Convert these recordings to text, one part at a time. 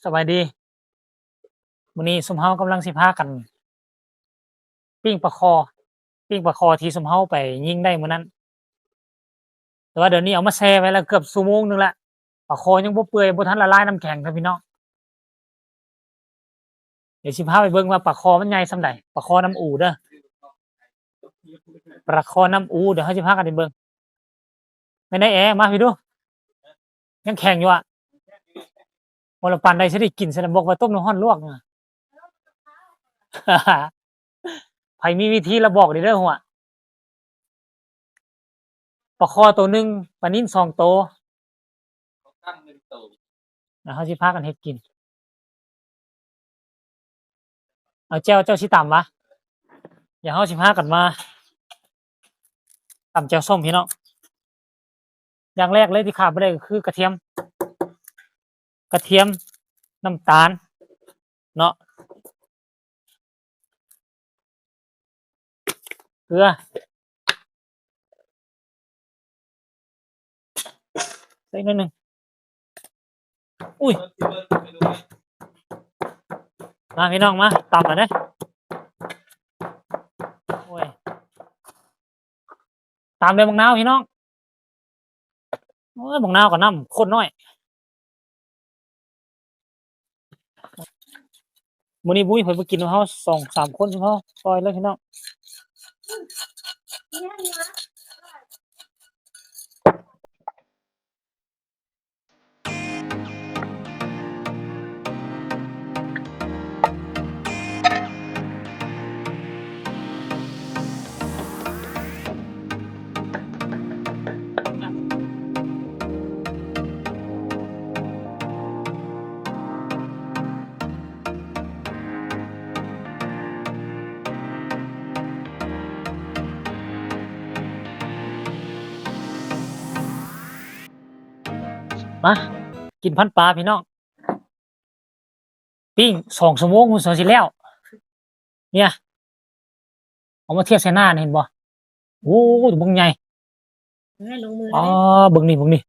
สบายดีมื้อนี้ซุมเฮากำลังสิพากันปิ้งปลาคอปิ้งปลาคอที่ซุมเฮาไปยิงได้มื้อนั้นแต่ว่าเดี๋ยวนี้เอามาแช่ไว้แล้วเกือบชั่วโมงหนึ่งแล้วปลาคอยังบ่เปื่อยบ่ทันละลายน้ำแข็งครับพี่น้องเดี๋ยวสิพาไปเบิ่งว่าปลาคอมันใหญ่ส่ำใดปลาคอน้ำอูเด้อปลาคอน้ำอูเดี๋ยวเฮาสิพากันไปเบิ่งเป็นไดแอมาพี่ดูยังแข็งอยู่อะบ่ละปานใดสิได้กินซั่นน่ะบอกว่าต้มน้ำร้อนลวกน่ะ ไผมีวิธีละบอกเด้อหัวปลาคอตัวหนึ่งปลานิ่น2ตัวเดี๋ยวเฮาสิพากันเฮ็ดกินเอาแจ่วเจ้าสิตำวะเดี๋ยวเฮาสิพากันมาตำแจ่วส้มพี่น้องอย่างแรกเลยที่ขาดบ่ได้ก็คือกระเทียมน้ำตาลเนาะเกลือใส่หน่อยหนึงอุ้ยมาพี่น้องมาตำแล้วเด้อโอ้ยตามด้วยบักนาวพี่น้องโอ้ยบักนาวกับน้ำข้นน้อยมื้อนี้บุ้ยเพิ่นไปกินกับเฮา2-3คนเฉพาะซอยเลยพี่น้องมากินพันปลาพี่น้องปิ้ง2ชั่วโมงพุ่นสิสิแล้วเนี่ยเอามาเทียบใส่หน้านี่เห็นบ่โอ้ตัวบักใหญ่ให้ลงมือ อ๋อ เลย เบิ่งนี่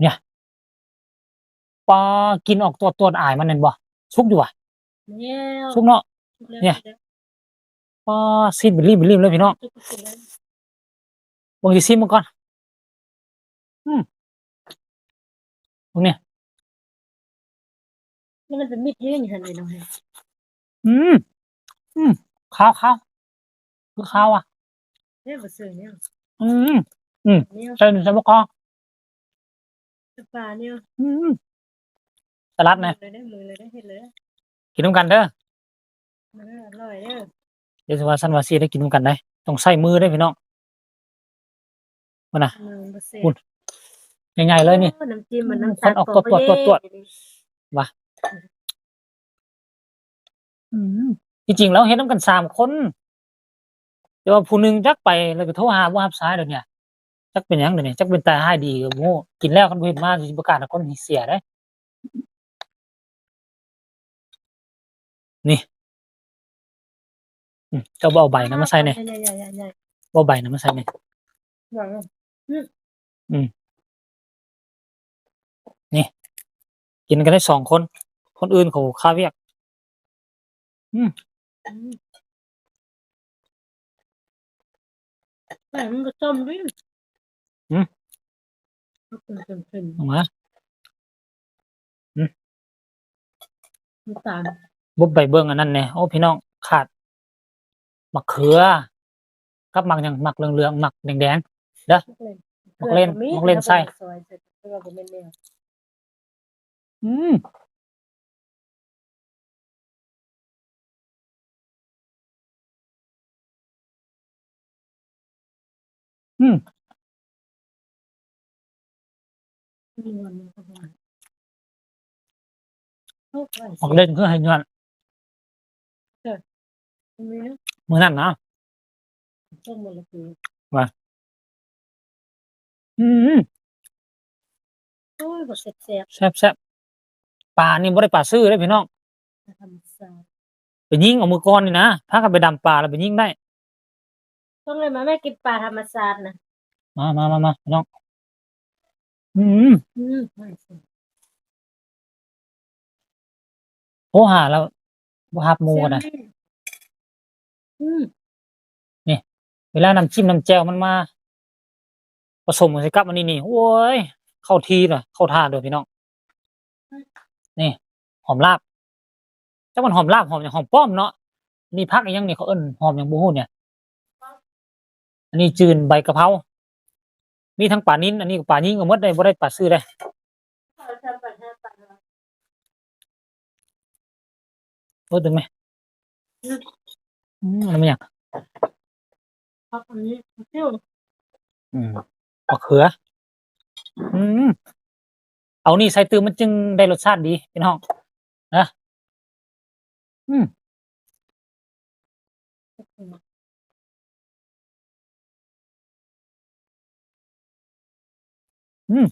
เนี่ยปลากินออกตัวอายมันนั่นบ่สุกอยู่ว่ะ เนี่ย สุกเนาะ แล้ว เนี่ย ปลาซิดบิลีเลยพี่น้อง ทุกคนแล้ว เบิ่งสิซิมมันก่อนเบิ่งนี่ นี่มันเป็นมิดเยื่ออย่างไรน้องเฮ้ย อืมขาวคือขาวอ่ะ เนี่ยบะเสือเนี่ย อืม เนี่ย ใส่มะกอก ปลาเนี่ย สลัดนะ เลยได้มือเลยได้เห็ดเลย กินนำกันเด้อ มันอร่อยเนี่ย เดี๋ยวสิว่าซั่นว่าสิได้กินนำกันได้ต้องใช้มือเด้อพี่น้องพุ่นน่ะ มือบะเสือ คุณ ใหญ่ๆเลยนี่ น้ำจิ้มมันน้ำ คนออกตัวว่ะจริงๆแล้วเฮ็ดนำกัน3คนแต่ว่าผู้หนึงจักไปแล้วก็โทรหาบ่รับสายเดี๋ยวเนี้จักเป็นหยังเดี๋ยวนี้จักเป็นตาร้ายดีก็บ่รู้กินแล้วคันบ่เฮ็ดมาสิประกาศให้คนเสียเด้นี่เจ้าบ่เอาใบนั้นมาใส่แหน่ ใหญ่ บ่เอาใบนั้นมาใส่แหน่ หวาน กินกันได้2คนคนอื่นเขาค่าเวียกแต่มันก็ต้มด้วยเป็น เอามา น้ำตาล บ่ไปเบิ่งอันนั้นแหน่โอ้พี่น้องขาดมะเขือกับหมักหยังหมักเหลืองๆหมักแดงๆเด้อ มักเล่นไส้ ซอยเสร็จแล้วก็เป็นเนี่ย อืม มีวันนึงก็มาโอ้ย หมักเล่นคือให้ย้อน มีนะ มื้อนั้นนะ ต้มหมดเลยคือ อืม โอ้ยบดเสร็จ แซ่บๆปลานี่บ่ได้ปลาซื้อเด้อพี่น้อง ทำซา ไปยิงเอามือก่อนนี่นะพากันไปดำปลาแล้วไปยิงได้ ต้องเลยมาแม่กินปลาธรรมชาตินะ มาพี่น้อง ไม่สิ โทรหาแล้วบ่รับหมู่ เสีย ก็ ง ได้ นี่อืม นี่ เวลาน้ำจิ้มน้ำแจ่วมันมา ผสมกันใส่กับอันนี้นี่ โอ้ย เข้าทีเด้อเข้าท่าเด้อพี่น้อง นี่ หอมลาบ จักมันหอมลาบหอมหยังหอมป้อมเนาะ นี่ผักอิหยังนี่เขาเอิ้นหอมหยังบ่ฮู้เนี่ย อันนี้จืนใบกะเพรา มีทั้งปลานิลอันนี้ก็ปลายิงก็หมดได้บ่ได้ปลาซื้อได้ เขาทำปัญหาปัญหา เบิ่งถึงไหม อันนั้นมันหยัง พักอันนี้ซิ่ว มะเขือ เอานี่ใส่ตือมันจึงได้รสชาติดีพี่น้อง นะ อืม อืม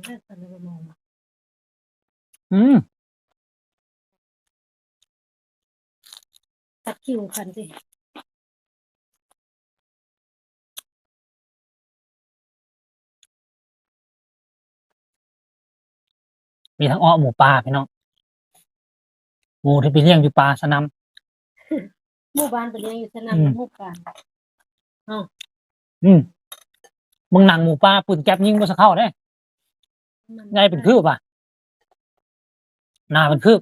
แม่ปันบ่มอง อืม ตัดคิวคันสิ มีทั้งอ้อหมูปลาพี่น้อง หมูที่ไปเลี้ยงอยู่ป่าสนาม หมู่บ้านไปเลี้ยงอยู่สนาม อืม หมู่บ้าน มึงหนังหมูปลาปืนแก๊ปยิงบ่สักเข้าเด้ ใหญ่เป็นคืบอ่ะ หน้าเป็นคืบ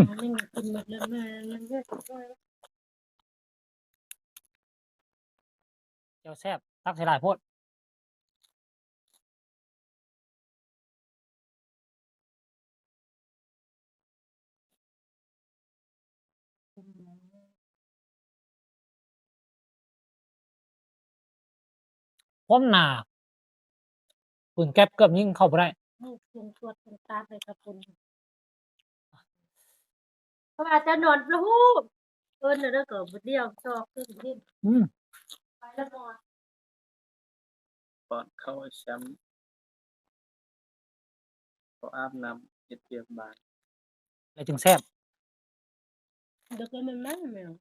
อันนี้มันกินหมดแล้วมามันก็ เจ้าแซ่บตักใส่หลายโพด ความหนาปืนแก๊ปเกือบยิงเข้าบ่ได้ นี่ปรุงตัวปรุงตาไปกับคุณเพราะว่าจะนอนพลูเอิ้นแล้วก็บ่เดียวซอกขึ้นขึ้น อืม ไปแล้วนอน ก่อนเข้าแชมป์ก็อาบน้ำเฮ็ดเวียกบ้าน เลยจึงแซ่บ เดี๋ยวก็มันมาแมว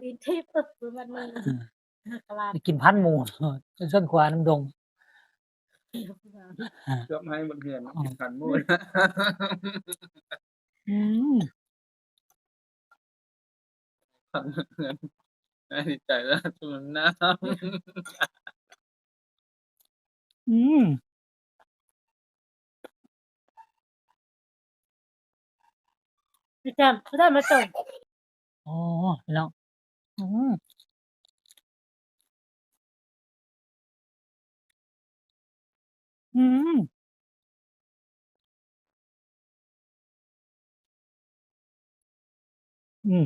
อีทิพย์คือมันมันกลาด ได้กินพันหมู เส้นขวาน้ำดง เกือบให้บนเฮือน อ๋อ กินขันหมูนะ อืม ขันเฮือนน่าดีใจแล้วจนน้ำ อืม พี่จำได้มาส่ง อ๋อพี่น้อง อืม อืม อืม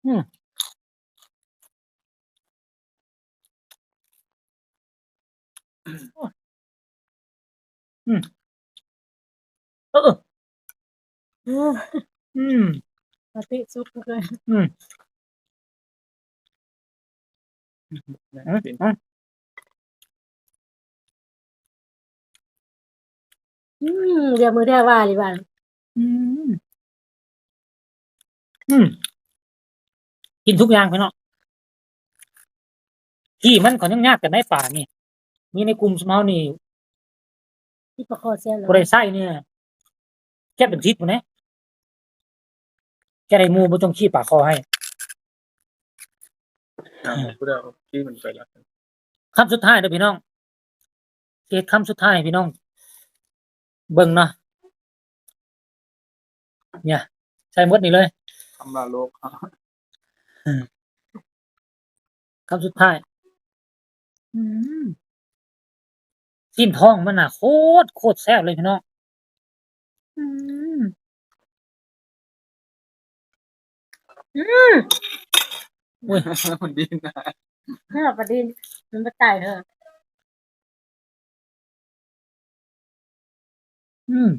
อืม อืม เออ อืม ปฏิสุกเลย อืม น่า อืม กิน เดี๋ยวมือเดียวว่าดีบ้าน อืม อืม กินทุกอย่างพี่น้องที่มันก็ยังยากกันในป่านี่ มีในกลุ่มสมเฮานี่ ที่ประคอเสียแล้ บ่ได้ใช้เนี่ยแค่เป็นทิศพุ่นแหละแค่ได้หมู่บ่ต้องขี้ปากคอให้ น้ำผู้เดียวที่มันไปแล้ว คำสุดท้ายเด้อพี่น้องเกตคำสุดท้ายพี่น้อง เบิ่งเนาะ เนี่ย ใส่หมดนี่เลย คำว่าโลก คำสุดท้าย อืมสิ้นท้องมันน่ะโคตรแซ่บเลยพี่น้อง อืม อุ้ย มันดีนะ ให้เราประเด็นมันมาตายเถอะ อืม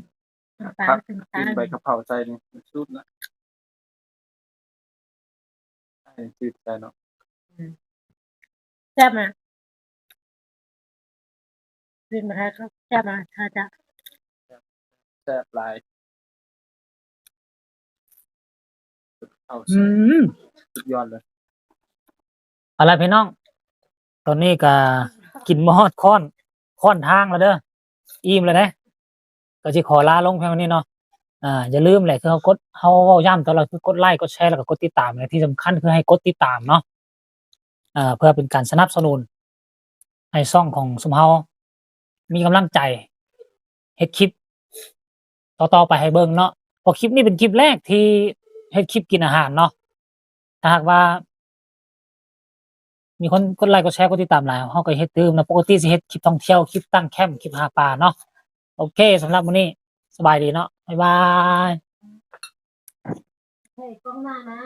ปลา พัก ถึง กิ ตาน ใบกะเพราใส่นี่มันสุดละไอ้จืดใจเนาะ แซ่บนะกินมาแล้วก็แซ่บนะถ้าจะ แซ่บหลายเอา อื ใส่ ม สุดยอดเลย เอาล่ะพี่น้อง ตอนนี้ก็กินมาฮอดค่อนทางแล้วเด้ออิ่มแล้วเด้ก็สิขอลาลงเพียงเท่านี้เนาะอย่าลืมแหละคือเฮาเว้าย้ำตลอดคือกดไลค์กดแชร์แล้วก็กดติดตามและที่สำคัญคือให้กดติดตามเนาะเพื่อเป็นการสนับสนุนให้ช่องของซุมเฮามีกำลังใจเฮ็ดคลิปต่อๆไปให้เบิ่งเนาะเพราะคลิปนี้เป็นคลิปแรกที่เฮ็ดคลิปกินอาหารเนาะถ้าหากว่า มีคนกดไลค์กดแชร์กดติดตามหลายเฮาก็เฮ็ดตื่มนะปกติสิเฮ็ดคลิปท่องเที่ยวคลิปตั้งแคมป์คลิปหาปลาเนาะโอเคสำหรับมื้อนี้สบายดีเนาะบ๊ายบาย เฮ้ยกล้องหน้านะ